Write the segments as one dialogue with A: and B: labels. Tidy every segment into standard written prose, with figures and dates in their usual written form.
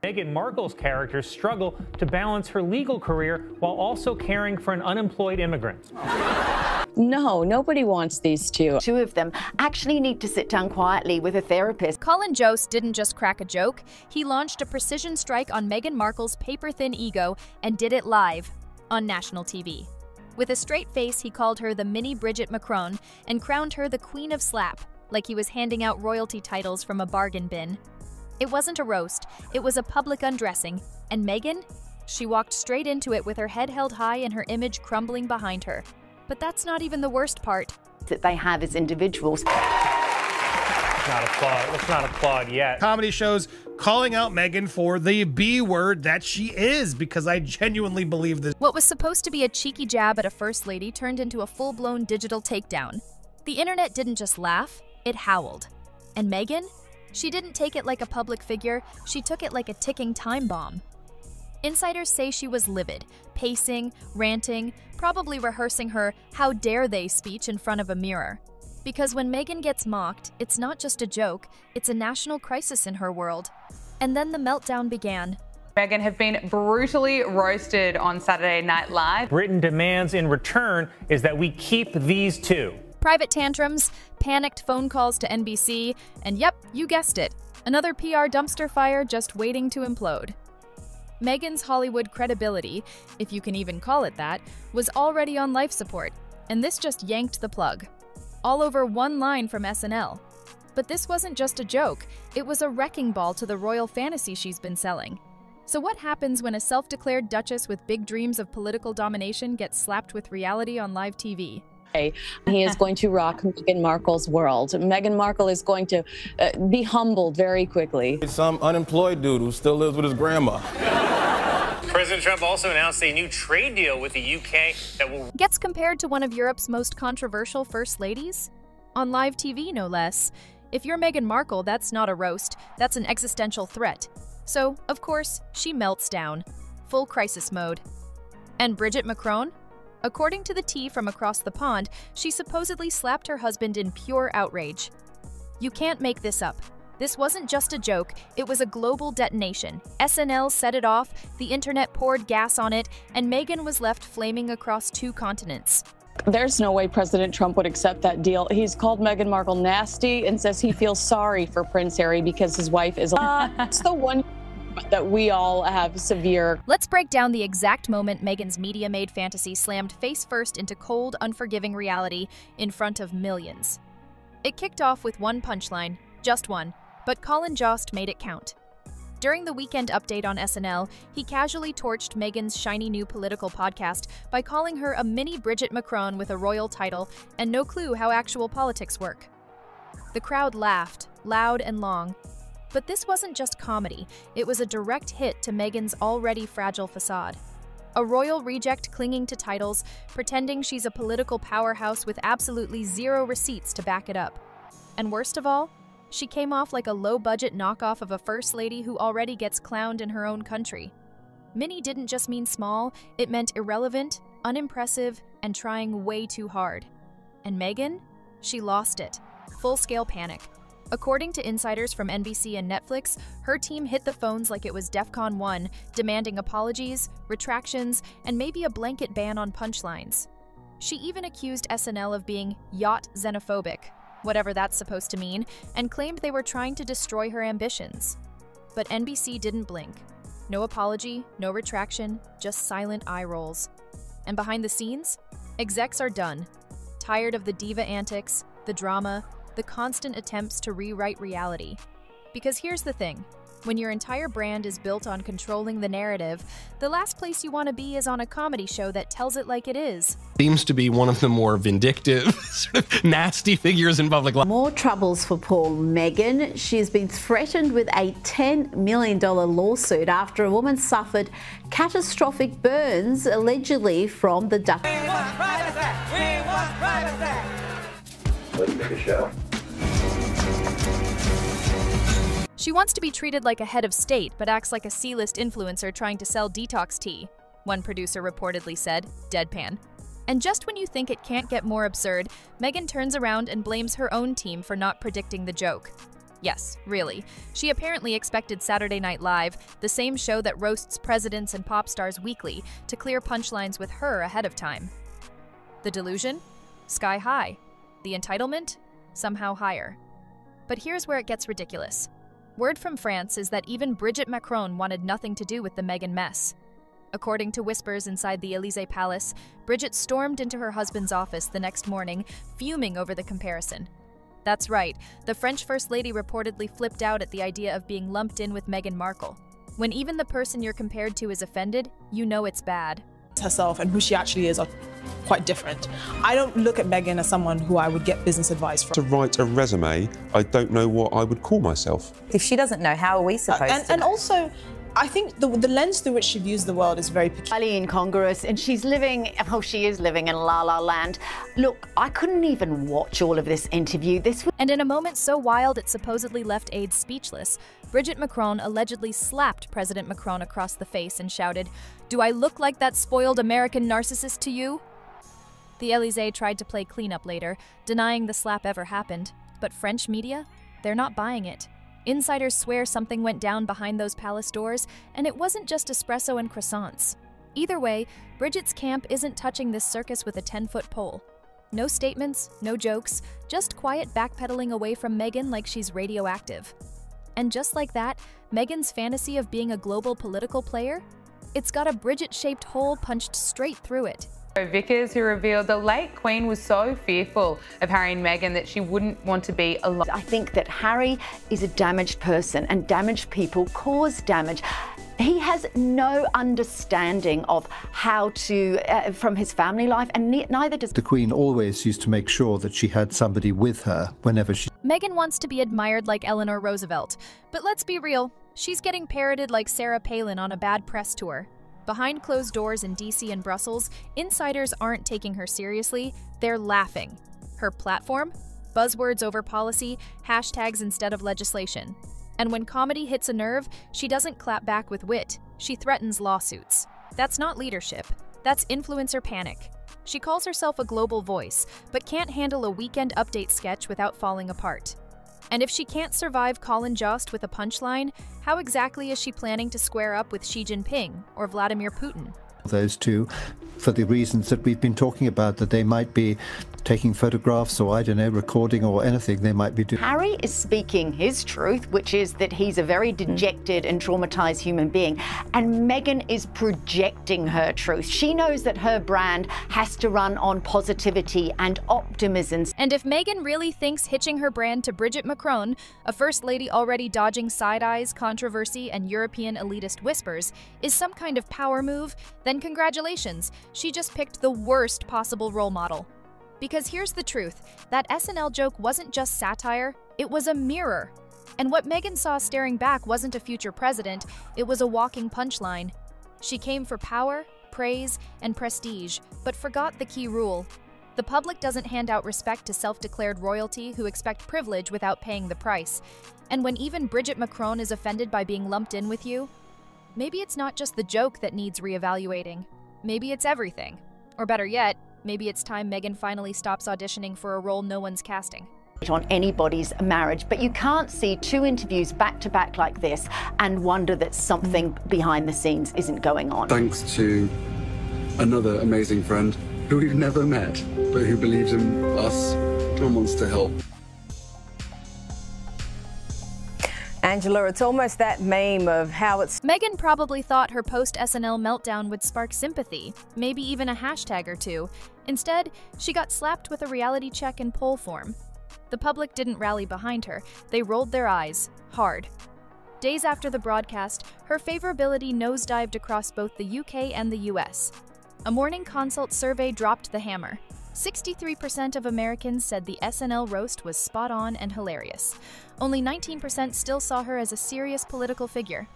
A: Meghan Markle's characters struggle to balance her legal career while also caring for an unemployed immigrant.
B: No, nobody wants these two.
C: Two of them actually need to sit down quietly with a therapist.
D: Colin Jost didn't just crack a joke, he launched a precision strike on Meghan Markle's paper-thin ego and did it live on national TV. With a straight face, he called her the mini Bridget Macron and crowned her the Queen of Slap, like he was handing out royalty titles from a bargain bin. It wasn't a roast, it was a public undressing, and Meghan? She walked straight into it with her head held high and her image crumbling behind her. But that's not even the worst part.
C: That they have as individuals.
A: Let's not applaud yet.
E: Comedy shows calling out Meghan for the B word that she is, because I genuinely believe this.
D: What was supposed to be a cheeky jab at a first lady turned into a full-blown digital takedown. The internet didn't just laugh, it howled. And Meghan? She didn't take it like a public figure, she took it like a ticking time bomb. Insiders say she was livid, pacing, ranting, probably rehearsing her "how dare they" speech in front of a mirror. Because when Meghan gets mocked, it's not just a joke, it's a national crisis in her world. And then the meltdown began.
F: Meghan have been brutally roasted on Saturday Night Live.
A: Britain demands in return is that we keep these two.
D: Private tantrums, panicked phone calls to NBC, and yep, you guessed it, another PR dumpster fire just waiting to implode. Meghan's Hollywood credibility, if you can even call it that, was already on life support, and this just yanked the plug. All over one line from SNL. But this wasn't just a joke, it was a wrecking ball to the royal fantasy she's been selling. So what happens when a self-declared duchess with big dreams of political domination gets slapped with reality on live TV?
B: He is going to rock Meghan Markle's world. Meghan Markle is going to be humbled very quickly.
G: It's some unemployed dude who still lives with his grandma.
A: President Trump also announced a new trade deal with the UK that will...
D: Gets compared to one of Europe's most controversial first ladies? On live TV, no less. If you're Meghan Markle, that's not a roast, that's an existential threat. So, of course, she melts down. Full crisis mode. And Bridget Macron? According to the tea from across the pond, she supposedly slapped her husband in pure outrage. You can't make this up. This wasn't just a joke, it was a global detonation. SNL set it off, the internet poured gas on it, and Meghan was left flaming across 2 continents.
B: There's no way President Trump would accept that deal. He's called Meghan Markle nasty and says he feels sorry for Prince Harry because his wife is... It's the one that we all have severe...
D: Let's break down the exact moment Meghan's media-made fantasy slammed face-first into cold, unforgiving reality in front of millions. It kicked off with one punchline, just one, but Colin Jost made it count. During the weekend update on SNL, he casually torched Meghan's shiny new political podcast by calling her a mini Bridget Macron with a royal title and no clue how actual politics work. The crowd laughed, loud and long. But this wasn't just comedy, it was a direct hit to Meghan's already fragile facade. A royal reject clinging to titles, pretending she's a political powerhouse with absolutely zero receipts to back it up. And worst of all, she came off like a low-budget knockoff of a first lady who already gets clowned in her own country. Mini didn't just mean small, it meant irrelevant, unimpressive, and trying way too hard. And Meghan? She lost it. Full-scale panic. According to insiders from NBC and Netflix, her team hit the phones like it was DEFCON 1, demanding apologies, retractions, and maybe a blanket ban on punchlines. She even accused SNL of being yacht xenophobic, whatever that's supposed to mean, and claimed they were trying to destroy her ambitions. But NBC didn't blink. No apology, no retraction, just silent eye rolls. And behind the scenes, execs are done. Tired of the diva antics, the drama, the constant attempts to rewrite reality. Because here's the thing, when your entire brand is built on controlling the narrative, the last place you want to be is on a comedy show that tells it like it is.
H: Seems to be one of the more vindictive, sort of nasty figures in public life.
I: More troubles for poor Meghan. She's been threatened with a $10 million lawsuit after a woman suffered catastrophic burns, allegedly from the duck.
J: We want privacy! We want privacy!
G: Let's make a show.
D: She wants to be treated like a head of state, but acts like a C-list influencer trying to sell detox tea, one producer reportedly said, deadpan. And just when you think it can't get more absurd, Meghan turns around and blames her own team for not predicting the joke. Yes, really. She apparently expected Saturday Night Live, the same show that roasts presidents and pop stars weekly, to clear punchlines with her ahead of time. The delusion? Sky high. The entitlement? Somehow higher. But here's where it gets ridiculous. Word from France is that even Macron wanted nothing to do with the Meghan mess. According to whispers inside the Élysée Palace, Bridget stormed into her husband's office the next morning, fuming over the comparison. That's right, the French First Lady reportedly flipped out at the idea of being lumped in with Meghan Markle. When even the person you're compared to is offended, you know it's bad.
K: Herself and who she actually is are quite different. I don't look at Meghan as someone who I would get business advice from.
L: To write a resume, I don't know what I would call myself.
M: If she doesn't know, how are we supposed to?
K: And also, I think the lens through which she views the world is very peculiar.
C: Highly incongruous, and she is living in La La Land. Look, I couldn't even watch all of this interview.
D: And in a moment so wild it supposedly left aides speechless, Macron allegedly slapped President Macron across the face and shouted, "Do I look like that spoiled American narcissist to you?" The Élysée tried to play cleanup later, denying the slap ever happened. But French media? They're not buying it. Insiders swear something went down behind those palace doors, and it wasn't just espresso and croissants. Either way, Bridget's camp isn't touching this circus with a 10-foot pole. No statements, no jokes, just quiet backpedaling away from Meghan like she's radioactive. And just like that, Meghan's fantasy of being a global political player? It's got a Bridget-shaped hole punched straight through it.
F: Vickers, who revealed the late Queen was so fearful of Harry and Meghan that she wouldn't want to be alone.
C: I think that Harry is a damaged person, and damaged people cause damage. He has no understanding of how to, from his family life, and neither does
N: the Queen. Always used to make sure that she had somebody with her whenever she...
D: Meghan wants to be admired like Eleanor Roosevelt, but let's be real, she's getting parroted like Sarah Palin on a bad press tour. Behind closed doors in DC and Brussels, insiders aren't taking her seriously, they're laughing. Her platform? Buzzwords over policy, hashtags instead of legislation. And when comedy hits a nerve, she doesn't clap back with wit, she threatens lawsuits. That's not leadership, that's influencer panic. She calls herself a global voice, but can't handle a Weekend Update sketch without falling apart. And if she can't survive Colin Jost with a punchline, how exactly is she planning to square up with Xi Jinping or Vladimir Putin?
N: Those two, for the reasons that we've been talking about, that they might be taking photographs or, I don't know, recording or anything they might be doing.
C: Harry is speaking his truth, which is that he's a very dejected and traumatized human being. And Meghan is projecting her truth. She knows that her brand has to run on positivity and optimism.
D: And if Meghan really thinks hitching her brand to Macron, a first lady already dodging side eyes, controversy, and European elitist whispers, is some kind of power move, then congratulations, she just picked the worst possible role model. Because here's the truth, that SNL joke wasn't just satire, it was a mirror. And what Meghan saw staring back wasn't a future president, it was a walking punchline. She came for power, praise, and prestige, but forgot the key rule. The public doesn't hand out respect to self-declared royalty who expect privilege without paying the price. And when even Macron is offended by being lumped in with you, maybe it's not just the joke that needs reevaluating. Maybe it's everything. Or better yet, maybe it's time Meghan finally stops auditioning for a role no one's casting.
C: On anybody's marriage, but you can't see two interviews back to back like this and wonder that something behind the scenes isn't going on.
O: Thanks to another amazing friend who we've never met, but who believes in us and wants to help.
M: Angela, it's almost that meme of how it's...
D: Meghan probably thought her post-SNL meltdown would spark sympathy, maybe even a hashtag or two. Instead, she got slapped with a reality check in poll form. The public didn't rally behind her, they rolled their eyes, hard. Days after the broadcast, her favorability nosedived across both the UK and the US. A Morning Consult survey dropped the hammer. 63% of Americans said the SNL roast was spot on and hilarious. Only 19% still saw her as a serious political figure.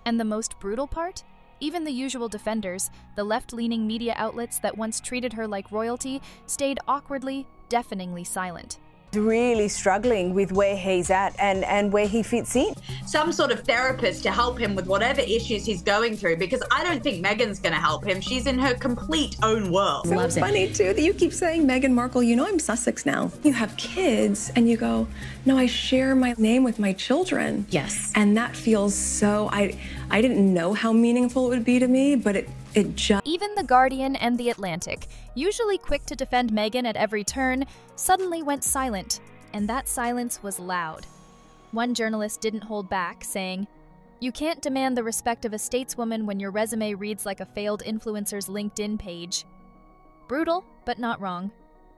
D: And the most brutal part? Even the usual defenders, the left-leaning media outlets that once treated her like royalty, stayed awkwardly, deafeningly silent.
M: really struggling with where he's at and where he fits in.
P: Some sort of therapist to help him with whatever issues he's going through, because I don't think Meghan's going to help him. She's in her complete own world.
Q: So it's funny too that you keep saying Meghan Markle, you know I'm Sussex now. You have kids and you go, no, I share my name with my children.
R: Yes.
Q: And that feels so, I didn't know how meaningful it would be to me, but it just...
D: Even The Guardian and The Atlantic, usually quick to defend Meghan at every turn, suddenly went silent, and that silence was loud. One journalist didn't hold back, saying, "You can't demand the respect of a stateswoman when your resume reads like a failed influencer's LinkedIn page." Brutal, but not wrong.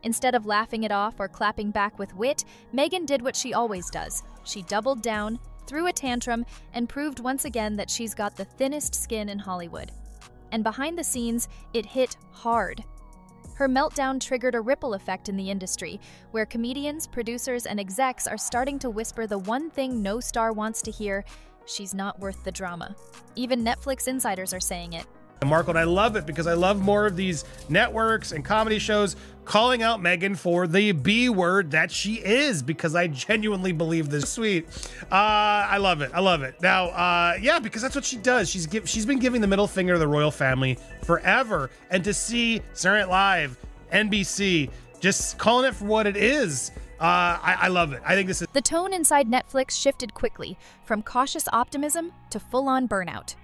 D: Instead of laughing it off or clapping back with wit, Meghan did what she always does. She doubled down, threw a tantrum, and proved once again that she's got the thinnest skin in Hollywood. And behind the scenes, it hit hard. Her meltdown triggered a ripple effect in the industry, where comedians, producers, and execs are starting to whisper the one thing no star wants to hear: she's not worth the drama. Even Netflix insiders are saying it.
E: Markle, and I love it because I love more of these networks and comedy shows calling out Meghan for the B word that she is, because I genuinely believe this. Sweet. I love it. I love it. Now, yeah, because that's what she does. She's been giving the middle finger to the royal family forever. And to see Saturday Night Live, NBC, just calling it for what it is, I love it. I think this is...
D: The tone inside Netflix shifted quickly, from cautious optimism to full-on burnout.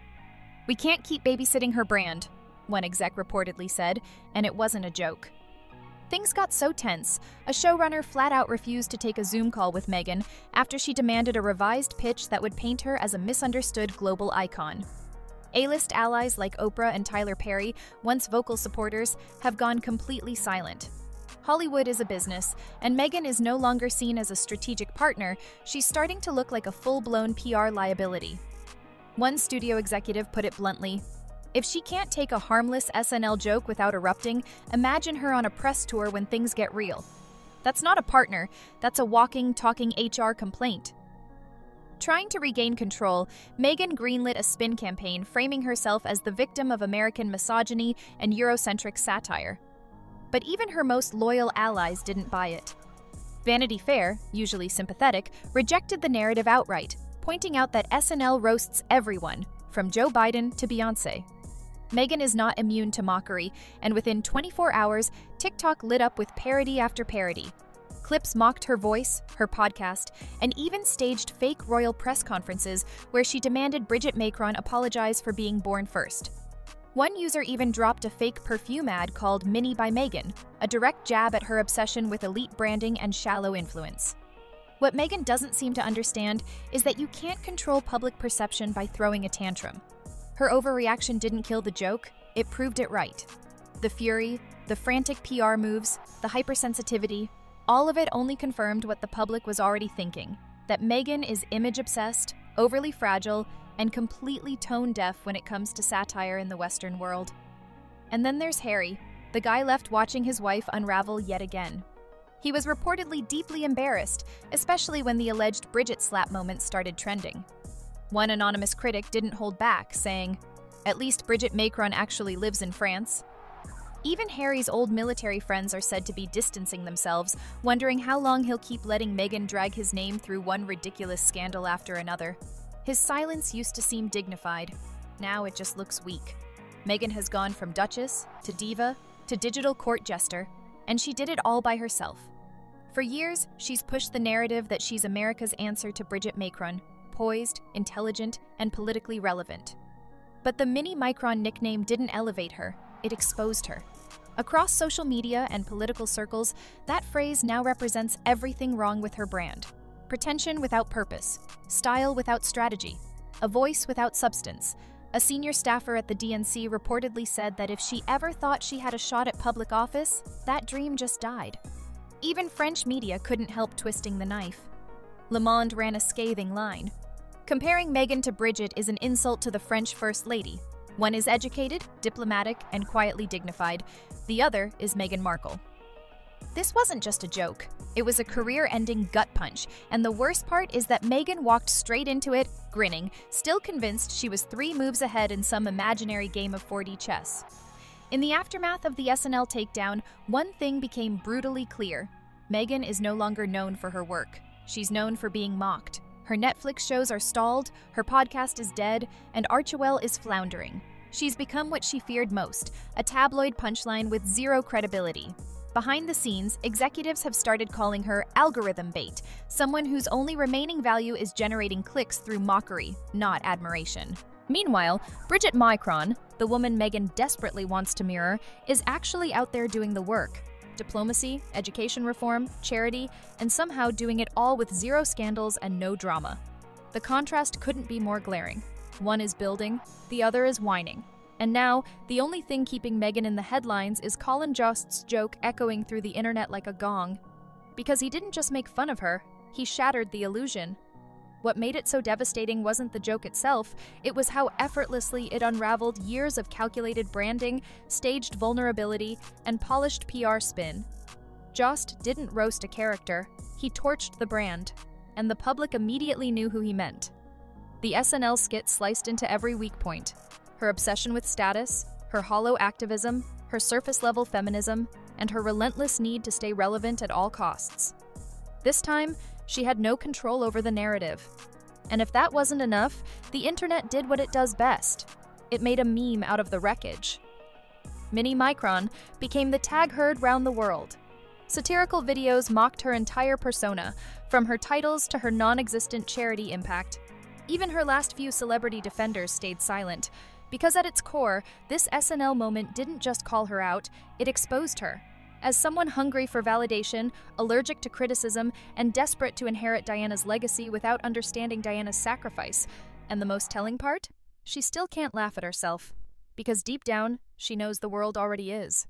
D: "We can't keep babysitting her brand," one exec reportedly said, and it wasn't a joke. Things got so tense, a showrunner flat out refused to take a Zoom call with Meghan after she demanded a revised pitch that would paint her as a misunderstood global icon. A-list allies like Oprah and Tyler Perry, once vocal supporters, have gone completely silent. Hollywood is a business, and Meghan is no longer seen as a strategic partner. She's starting to look like a full-blown PR liability. One studio executive put it bluntly, "If she can't take a harmless SNL joke without erupting, imagine her on a press tour when things get real. That's not a partner, that's a walking, talking HR complaint." Trying to regain control, Meghan greenlit a spin campaign framing herself as the victim of American misogyny and Eurocentric satire. But even her most loyal allies didn't buy it. Vanity Fair, usually sympathetic, rejected the narrative outright, pointing out that SNL roasts everyone, from Joe Biden to Beyoncé. Meghan is not immune to mockery, and within 24 hours, TikTok lit up with parody after parody. Clips mocked her voice, her podcast, and even staged fake royal press conferences where she demanded Bridget Macron apologize for being born first. One user even dropped a fake perfume ad called Mini by Meghan, a direct jab at her obsession with elite branding and shallow influence. What Meghan doesn't seem to understand is that you can't control public perception by throwing a tantrum. Her overreaction didn't kill the joke, it proved it right. The fury, the frantic PR moves, the hypersensitivity, all of it only confirmed what the public was already thinking, that Meghan is image-obsessed, overly fragile, and completely tone-deaf when it comes to satire in the Western world. And then there's Harry, the guy left watching his wife unravel yet again. He was reportedly deeply embarrassed, especially when the alleged Bridget slap moment started trending. One anonymous critic didn't hold back, saying, "At least Bridget Macron actually lives in France." Even Harry's old military friends are said to be distancing themselves, wondering how long he'll keep letting Meghan drag his name through one ridiculous scandal after another. His silence used to seem dignified. Now it just looks weak. Meghan has gone from duchess to diva to digital court jester, and she did it all by herself. For years, she's pushed the narrative that she's America's answer to Bridget Macron, poised, intelligent, and politically relevant. But the Mini Micron nickname didn't elevate her, it exposed her. Across social media and political circles, that phrase now represents everything wrong with her brand. Pretension without purpose, style without strategy, a voice without substance. A senior staffer at the DNC reportedly said that if she ever thought she had a shot at public office, that dream just died. Even French media couldn't help twisting the knife. Le Monde ran a scathing line. Comparing Meghan to Bridget is an insult to the French First Lady. One is educated, diplomatic, and quietly dignified. The other is Meghan Markle. This wasn't just a joke. It was a career-ending gut punch, and the worst part is that Meghan walked straight into it, grinning, still convinced she was 3 moves ahead in some imaginary game of 4D chess. In the aftermath of the SNL takedown, one thing became brutally clear. Meghan is no longer known for her work. She's known for being mocked. Her Netflix shows are stalled, her podcast is dead, and Archewell is floundering. She's become what she feared most, a tabloid punchline with zero credibility. Behind the scenes, executives have started calling her algorithm bait, someone whose only remaining value is generating clicks through mockery, not admiration. Meanwhile, Bridget Macron, the woman Meghan desperately wants to mirror, is actually out there doing the work. Diplomacy, education reform, charity, and somehow doing it all with zero scandals and no drama. The contrast couldn't be more glaring. One is building, the other is whining. And now, the only thing keeping Meghan in the headlines is Colin Jost's joke echoing through the internet like a gong. Because he didn't just make fun of her, he shattered the illusion. What made it so devastating wasn't the joke itself, it was how effortlessly it unraveled years of calculated branding, staged vulnerability, and polished PR spin. Jost didn't roast a character, he torched the brand, and the public immediately knew who he meant. The SNL skit sliced into every weak point. Her obsession with status, her hollow activism, her surface-level feminism, and her relentless need to stay relevant at all costs. This time, she had no control over the narrative. And if that wasn't enough, the internet did what it does best. It made a meme out of the wreckage. Mini Macron became the tag heard round the world. Satirical videos mocked her entire persona, from her titles to her non-existent charity impact. Even her last few celebrity defenders stayed silent, because at its core, this SNL moment didn't just call her out, it exposed her. As someone hungry for validation, allergic to criticism, and desperate to inherit Diana's legacy without understanding Diana's sacrifice. And the most telling part? She still can't laugh at herself, because deep down, she knows the world already is.